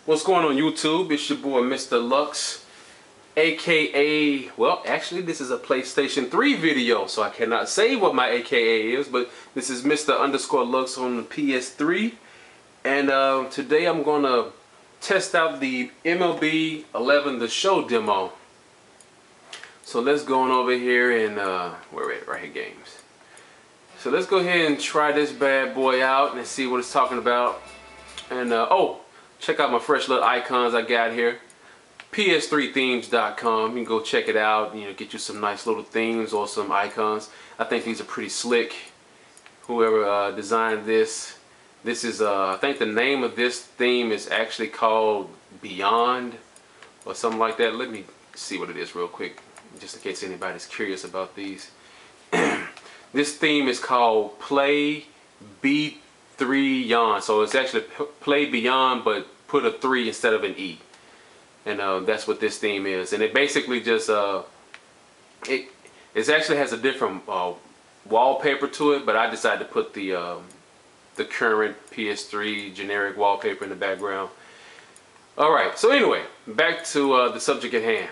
What's going on YouTube? It's your boy Mr. Lux, aka, well actually this is a PlayStation 3 video, so I cannot say what my aka is, but this is Mr._Lux on the PS3, and today I'm gonna test out the MLB 11 The Show demo. So let's go on over here and where are we at? Right here, games. So let's go ahead and try this bad boy out and see what it's talking about. And oh, check out my fresh little icons I got here. ps3themes.com. You can go check it out. You know, get you some nice little themes or some icons. I think these are pretty slick. Whoever designed this is I think the name of this theme is actually called Beyond or something like that. Let me see what it is real quick, just in case anybody's curious about these. This theme is called Play pt1. So it's actually Play Beyond, but put a 3 instead of an E. And that's what this theme is. And it basically just it actually has a different wallpaper to it, but I decided to put the current PS3 generic wallpaper in the background. Alright, so anyway, back to the subject at hand.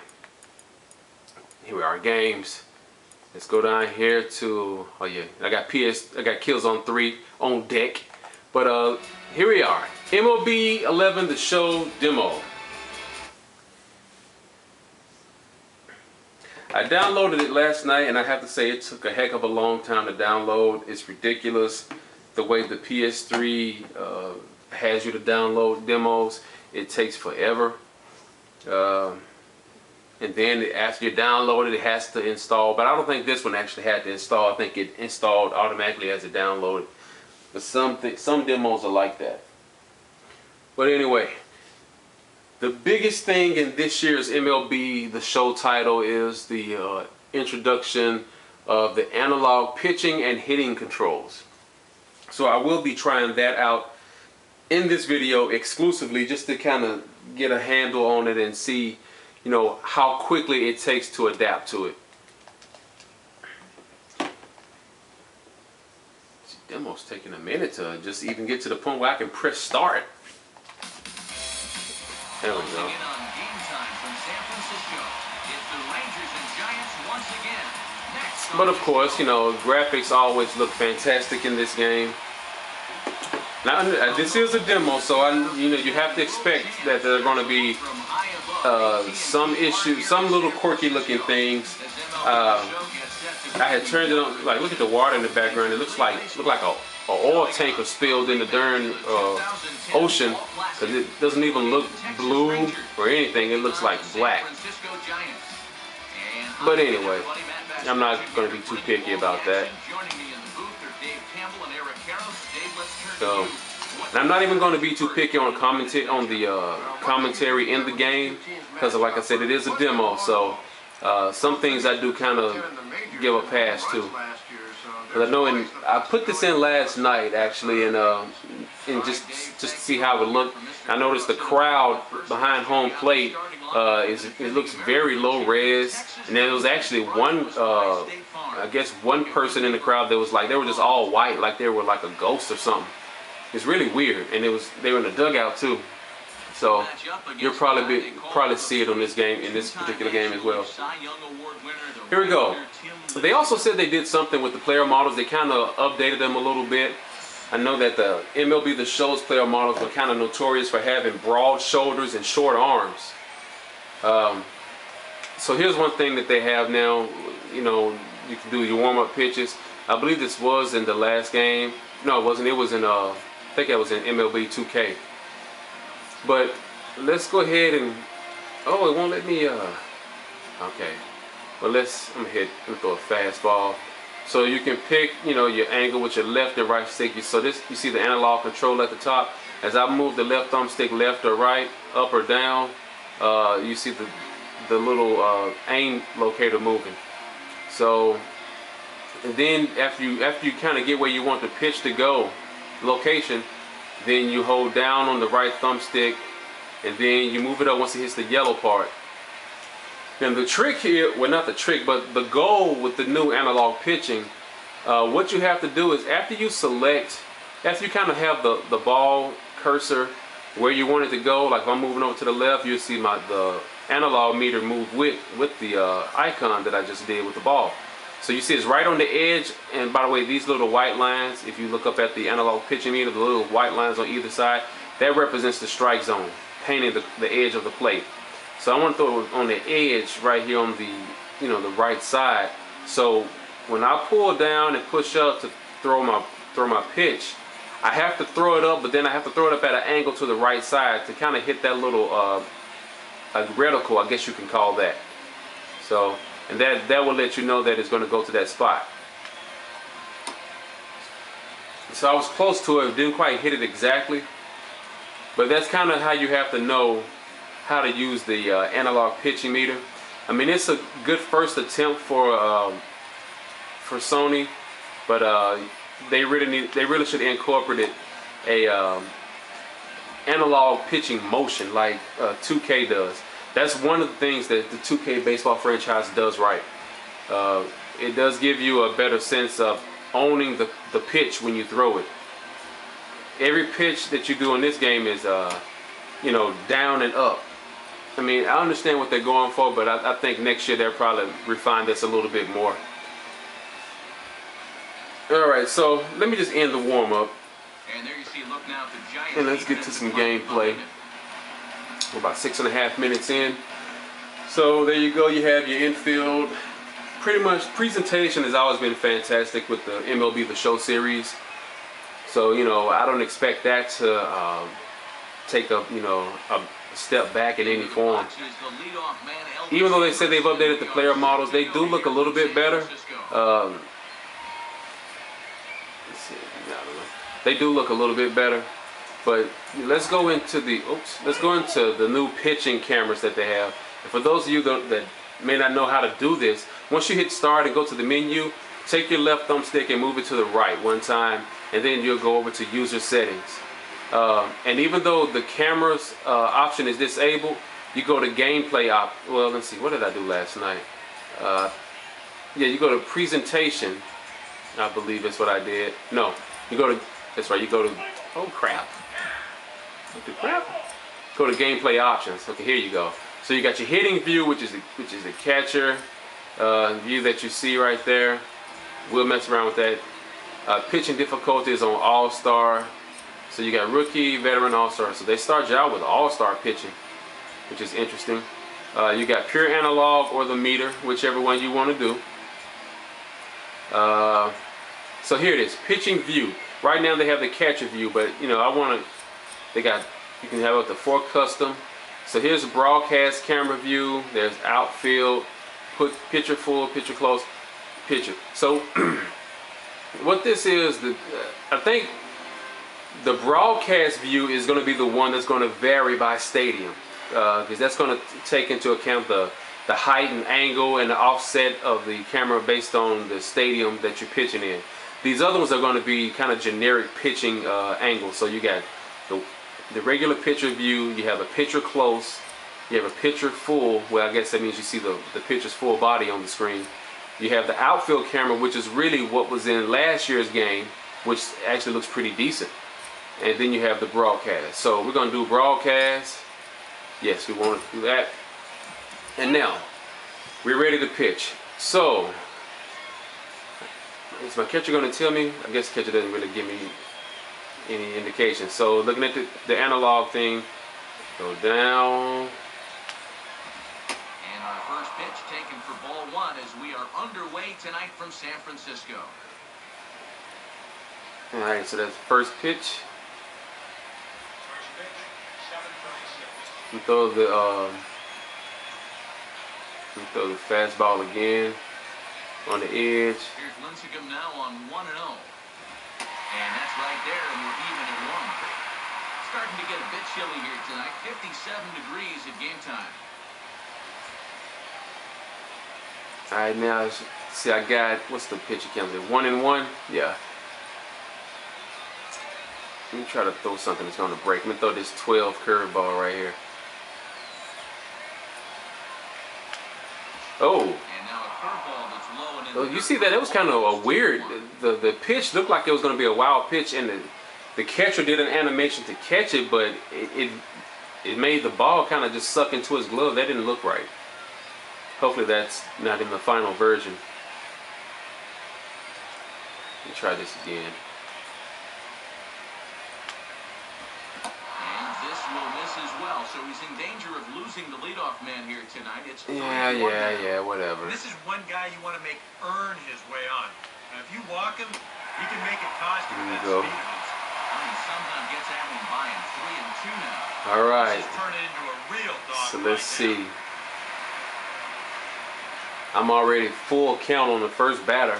Here we are, games. Let's go down here to, oh yeah, I got Killzone 3 on deck. But here we are, MLB 11 The Show demo. I downloaded it last night, and I have to say it took a heck of a long time to download. It's ridiculous the way the PS3 has you to download demos. It takes forever. And then after you download it, it has to install. But I don't think this one actually had to install. I think it installed automatically as it downloaded. But some demos are like that. But anyway, the biggest thing in this year's MLB The Show title is the introduction of the analog pitching and hitting controls. So I will be trying that out in this video exclusively, just to kind of get a handle on it and see, you know, how quickly it takes to adapt to it. This demo's taking a minute to just even get to the point where I can press start. There we go. But of course, you know, graphics always look fantastic in this game. Now, this is a demo, so you know, you have to expect that there are going to be some issues, some little quirky looking things. I had turned it on, like, look at the water in the background. It looked like a oil tanker spilled in the darn ocean, because it doesn't even look blue or anything. It looks like black. But anyway, I'm not going to be too picky about that. So, and I'm not even going to be too picky on the commentary in the game, because like I said, it is a demo. So some things I do kind of give a pass to. Because I know, I put this in last night actually, and just to see how it would look. I noticed the crowd behind home plate it looks very low res, and there was actually one, I guess one person in the crowd that was like, they were just all white, like they were like a ghost or something. It's really weird, and they were in the dugout too. So you'll probably see it on this game, in this particular game as well. Here we go. They also said they did something with the player models. They kind of updated them a little bit. I know that the MLB The Show's player models were kind of notorious for having broad shoulders and short arms. So here's one thing that they have now. You know, you can do your warm-up pitches. I believe this was in the last game. No, it wasn't. It was in I think it was in MLB 2K. But let's go ahead and, oh, it won't let me, okay. Well, I'm gonna throw a fastball. So you can pick, you know, your angle with your left and right stick. So you see the analog control at the top. As I move the left thumbstick left or right, up or down, you see the little aim locator moving. So, and then after you kind of get where you want the pitch to go, location, then you hold down on the right thumbstick, and then you move it up once it hits the yellow part. Then the trick here, well, not the trick, but the goal with the new analog pitching, what you have to do is after you kind of have the ball cursor where you want it to go. Like if I'm moving over to the left, you'll see the analog meter move with the icon that I just did with the ball. So you see it's right on the edge. And by the way, these little white lines, if you look up at the analog pitching meter, the little white lines on either side, that represents the strike zone, painting the edge of the plate. So I want to throw it on the edge right here on the the right side. So when I pull down and push up to throw my pitch, I have to throw it up, but then I have to throw it up at an angle to the right side to kind of hit that little a reticle, I guess you can call that. So, and that will let you know that it's going to go to that spot. So I was close to it, didn't quite hit it exactly, but that's kind of how you have to know how to use the analog pitching meter. I mean, it's a good first attempt for Sony, but they really should incorporate a analog pitching motion like 2K does. That's one of the things that the 2K baseball franchise does right. It does give you a better sense of owning the pitch when you throw it. Every pitch that you do in this game is down and up. I mean, I understand what they're going for, but I think next year they'll probably refine this a little bit more. Alright, so let me just end the warm-up. And there you see, look now at the Giants. And let's get to some gameplay. We're about 6.5 minutes in. So there you go, you have your infield. Pretty much, presentation has always been fantastic with the MLB The Show series. So, I don't expect that to take a step back in any form. Even though they say they've updated the player models, they do look a little bit better. They do look a little bit better, but let's go into the new pitching cameras that they have. And for those of you that may not know how to do this, once you hit start and go to the menu, take your left thumbstick and move it to the right one time, and then you'll go over to user settings. And even though the camera's option is disabled, you go to gameplay well, let's see, what did I do last night? Yeah, you go to presentation. I believe that's what I did. No, you go to, that's right, you go to, oh crap. What the crap? Go to gameplay options. Okay, here you go. So you got your hitting view, which is the catcher view that you see right there. We'll mess around with that. Pitching difficulty is on All-Star. So you got rookie, veteran, all-star. So they start you out with all-star pitching, which is interesting. You got pure analog or the meter, whichever one you want to do. So here it is, pitching view. Right now they have the catcher view, but you can have up to 4 custom. So here's a broadcast camera view. There's outfield, put pitcher full, pitcher close, pitcher. So what this is, I think the broadcast view is going to be the one that's going to vary by stadium, because that's going to take into account the height and angle and the offset of the camera based on the stadium that you're pitching in. These other ones are going to be kind of generic pitching angles. So you got the regular pitcher view, you have a pitcher close, you have a pitcher full, well I guess that means you see the pitcher's full body on the screen. You have the outfield camera, which is really what was in last year's game, which actually looks pretty decent. And then you have the broadcast. So we're going to do broadcast. Yes, we want to do that. And now, we're ready to pitch. So, is my catcher going to tell me? I guess the catcher doesn't really give me any indication. So, looking at the analog thing, go down. And our first pitch taken for ball 1 as we are underway tonight from San Francisco. Alright, so that's the first pitch. We throw the fastball again on the edge. Here's Lincecum now on 1-0. And that's right there, and we're even at 1. Starting to get a bit chilly here tonight. 57 degrees at game time. Alright, now, see, I got, what's the pitch it comes in? 1-1? Yeah. Let me try to throw something that's going to break. Let me throw this 12 curveball right here. Oh. And now a curveball that's low and you see that? It was kind of a weird. The pitch looked like it was going to be a wild pitch, and the catcher did an animation to catch it, but it made the ball kind of just suck into his glove. That didn't look right. Hopefully that's not in the final version. Let me try this again. And this will miss as well, so he's in danger of losing the leadoff man here tonight. It's Yeah, whatever. This is one guy you want to make earn his way on. Now, if you walk him, he can make it cost you that speed of his. He somehow gets at him by him. 3-2 now. All right. This is turning into a real dog. So let's see. I'm already full count on the first batter,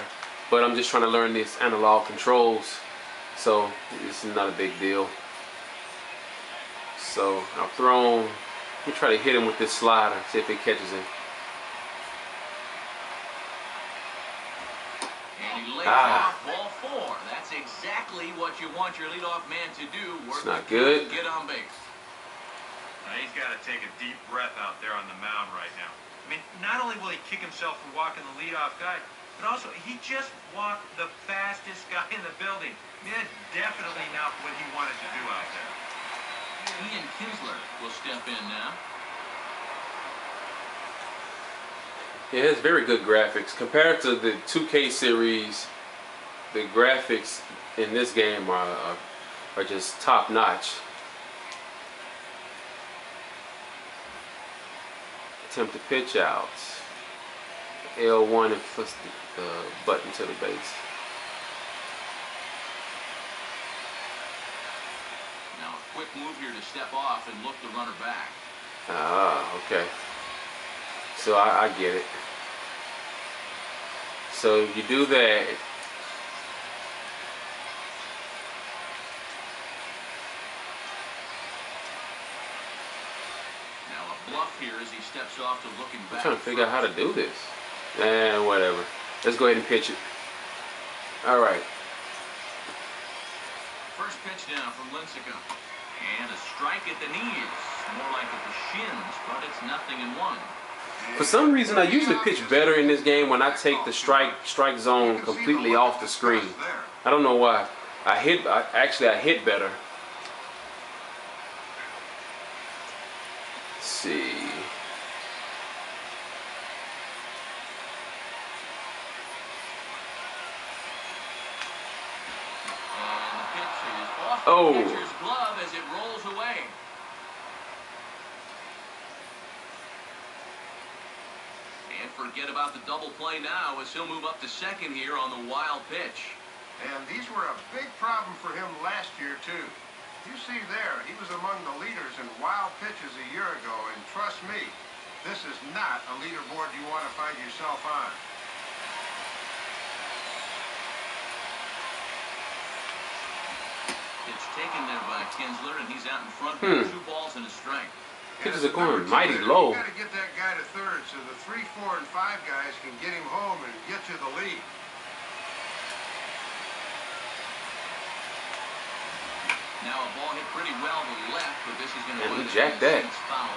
but I'm just trying to learn these analog controls. So this is not a big deal. So I've thrown. Let me try to hit him with this slider, see if it catches him. And he lays off ball 4. That's exactly what you want your leadoff man to do. It's not good. Get on base. Now he's got to take a deep breath out there on the mound right now. I mean, not only will he kick himself for walking the leadoff guy, but also he just walked the fastest guy in the building. I mean, that's definitely not what he wanted to do out there. Ian Kinsler will step in now. Yeah, it's very good graphics. Compared to the 2K series, the graphics in this game are just top notch. Attempt to pitch out. L1 and push the button to the base. Now a quick move here to step off and look the runner back. Ah, okay. So I get it. So you do that. Bluff here as he steps off to looking back. I'm trying to figure out how to do this. Whatever. Let's go ahead and pitch it. All right. First pitch now from Lincecum. And a strike at the knees. More like at the shins, but it's 0-1. For some reason, I usually pitch better in this game when I take the strike zone completely off the screen. I don't know why. I hit better. Let's see. And the pitch is off Oh. the pitcher's glove as it rolls away. And forget about the double play now as he'll move up to second here on the wild pitch. And these were a big problem for him last year, too. You see there, he was among the leaders in wild pitches a year ago, and trust me, this is not a leaderboard you want to find yourself on. Pitch taken there by Kinsler, and he's out in front with 2 balls and a strike. Pitches are going mighty low. You got to get that guy to third so the 3, 4, and 5 guys can get him home and get to the lead. Now a ball hit pretty well to the left, but this is going to And he jacked that. Foul.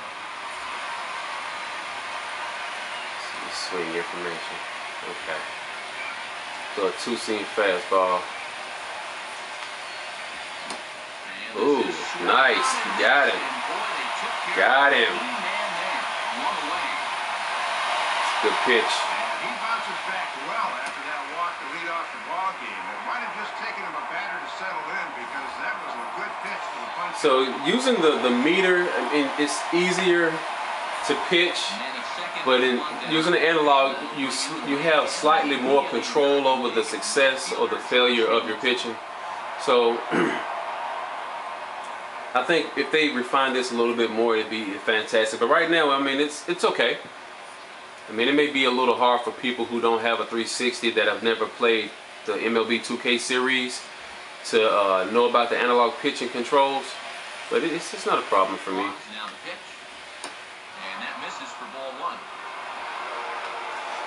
Swing information. Okay. So a 2-seam fastball. Ooh, nice. Got him. Got him. Good pitch. He bounces back well after that walk to lead off the ball game. It might have just taken him a batter to settle in because that was a good pitch to the punch. So using the meter, I mean, it's easier to pitch, but in using the analog, you have slightly more control over the success or the failure of your pitching. So I think if they refine this a little bit more, it'd be fantastic. But right now, I mean, it's okay. I mean, it may be a little hard for people who don't have a 360 that have never played the MLB 2K series to know about the analog pitching controls, but it's not a problem for me. Now the pitch, and that misses for ball 1.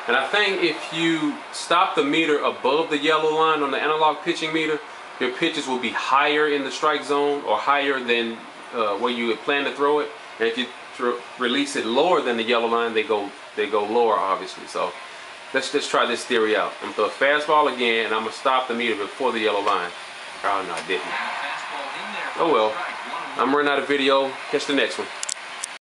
And I think if you stop the meter above the yellow line on the analog pitching meter, your pitches will be higher in the strike zone or higher than where you had planned to throw it. And if you release it lower than the yellow line, they go lower, obviously. So let's just try this theory out. I'm gonna throw a fastball again, and I'm gonna stop the meter before the yellow line. Oh no, I didn't. Oh well. I'm running out of video. Catch the next one.